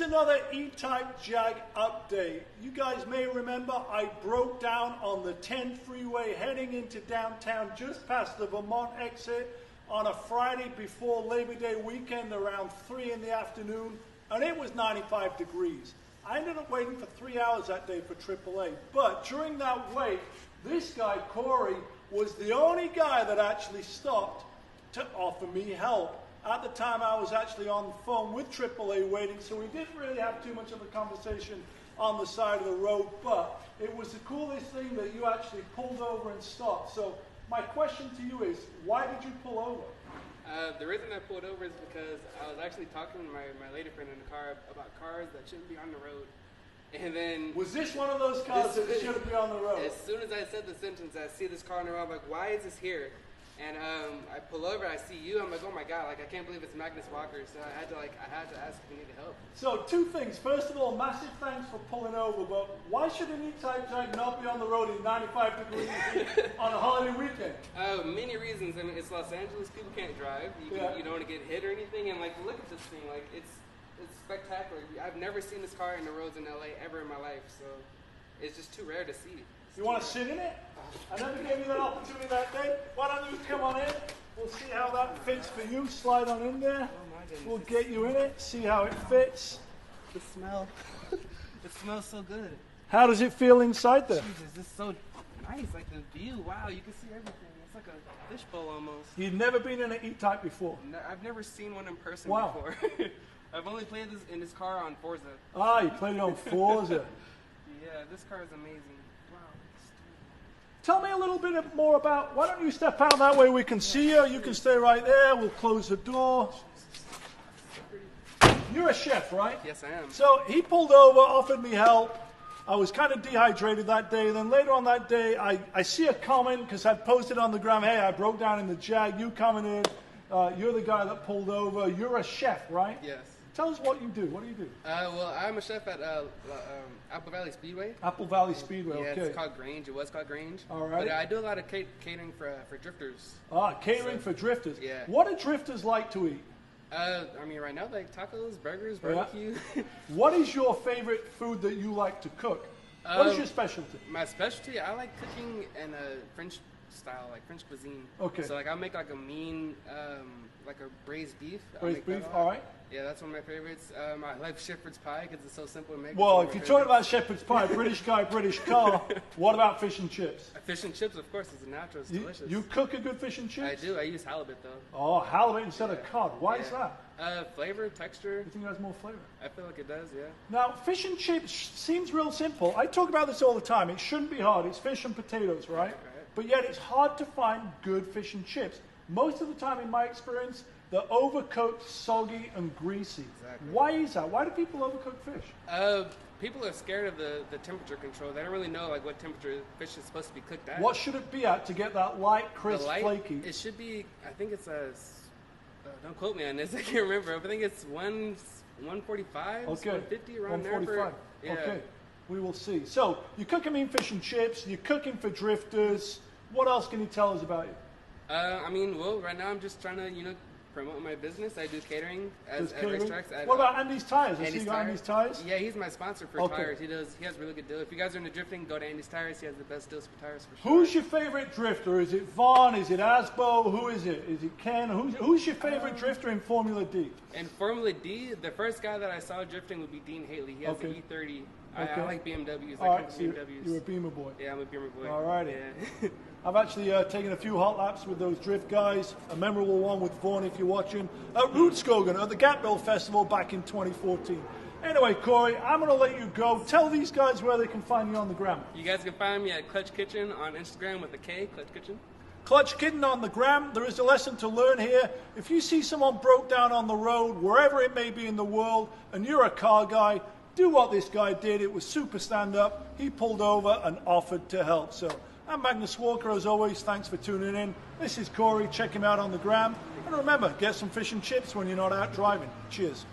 another E-Type Jag update. You guys may remember I broke down on the 10 freeway heading into downtown just past the Vermont exit on a Friday before Labor Day weekend around 3 in the afternoon, and it was 95 degrees. I ended up waiting for 3 hours that day for AAA, but during that wait, this guy, Corey, was the only guy that actually stopped to offer me help. At the time, I was actually on the phone with AAA waiting, so we didn't really have too much of a conversation on the side of the road, but it was the coolest thing that you actually pulled over and stopped. So my question to you is, why did you pull over? The reason I pulled over is because I was actually talking to my lady friend in the car about cars that shouldn't be on the road. And then... Was this one of those cars that shouldn't be on the road? As soon as I said the sentence, I see this car on the road, I'm like, why is this here? And I pull over, I see you, I'm like, oh my God, like I can't believe it's Magnus Walker. So I had to ask if you needed help. So two things. First of all, massive thanks for pulling over, but why should an E-Type Jag not be on the road in 95 degrees on a holiday weekend? Many reasons. I mean, it's Los Angeles, people can't drive. You don't want to get hit or anything. And like, look at this thing, like it's spectacular. I've never seen this car in the roads in LA ever in my life, so it's just too rare to see. You want to sit in it? I never gave you that opportunity that day. Why don't you come on in? We'll see how that fits for you. Slide on in there. Oh my goodness. We'll get you in it, see how it fits. The smell. It smells so good. How does it feel inside there? Jesus, this is so nice. Like the view, wow, you can see everything. It's like a fishbowl almost. You've never been in an E-Type before? No, I've never seen one in person Wow. before. I've only played this in this car on Forza. Ah, you played it on Forza. Yeah, this car is amazing. Wow. Tell me a little bit more about, why don't you step out that way we can see you. You can stay right there. We'll close the door. You're a chef, right? Yes, I am. So he pulled over, offered me help. I was kind of dehydrated that day. Then later on that day, I see a comment because I'd posted on the gram, hey, I broke down in the Jag. You commented, you're the guy that pulled over. You're a chef, right? Yes. Tell us what you do. What do you do? Well, I'm a chef at Apple Valley Speedway. Apple Valley Speedway, yeah, okay. it's called Grange. It was called Grange. All right. But I do a lot of catering for drifters. Ah, catering for drifters. Yeah. What do drifters like to eat? I mean, right now, like tacos, burgers, barbecue. Yeah. What is your favorite food that you like to cook? What is your specialty? My specialty, I like cooking in a French style, like French cuisine. Okay. So like I'll make like a mean, like a braised beef. Braised beef, all right. Yeah, that's one of my favorites. I like shepherd's pie because it's so simple to make. Well, if you're talking about shepherd's pie, British guy, British car, what about fish and chips? Fish and chips, of course, is a natural. It's delicious. You cook a good fish and chips? I do. I use halibut, though. Oh, halibut instead of cod. Why is that? Flavor, texture. You think it has more flavor? I feel like it does, yeah. Now, fish and chips seems real simple. I talk about this all the time. It shouldn't be hard. It's fish and potatoes, right? Right. But yet it's hard to find good fish and chips. Most of the time, in my experience, they're overcooked, soggy, and greasy. Exactly. Why is that? Why do people overcook fish? People are scared of the temperature control. They don't really know like what temperature fish is supposed to be cooked at. What should it be at to get that light, crisp, flaky? It should be, I think it's don't quote me on this, I can't remember. I think it's 145, okay. 150, around 145. there. Yeah. Okay, we will see. So, you're cooking in fish and chips, you're cooking for drifters. What else can you tell us about you? I mean, well, right now I'm just trying to, promote my business. I do catering at racetracks. What about Andy's Tires? I see you got Andy's Tires? Yeah, he's my sponsor for tires. He has really good deals. If you guys are into drifting, go to Andy's Tires. He has the best deals for tires for sure. Who's your favorite drifter? Is it Vaughn? Is it Asbo? Who is it? Is it Ken? Who's your favorite drifter in Formula D? In Formula D, the first guy that I saw drifting would be Dean Haley. He has the E30. I like BMWs. All right, so you're a Beamer boy. Yeah, I'm a Beamer boy. All righty. Yeah. I've actually taken a few hot laps with those drift guys. A memorable one with Vaughn, if you're watching, at Rootscogan at the Gapville Festival back in 2014. Anyway, Corey, I'm going to let you go. Tell these guys where they can find you on the gram. You guys can find me at Clutch Kitchen on Instagram with a K, Clutch Kitchen. Clutch Kitten on the gram. There is a lesson to learn here. If you see someone broke down on the road, wherever it may be in the world, and you're a car guy, do what this guy did. It was super stand-up. He pulled over and offered to help. So I'm Magnus Walker, as always. Thanks for tuning in. This is Corey. Check him out on the gram. And remember, get some fish and chips when you're not out driving. Cheers.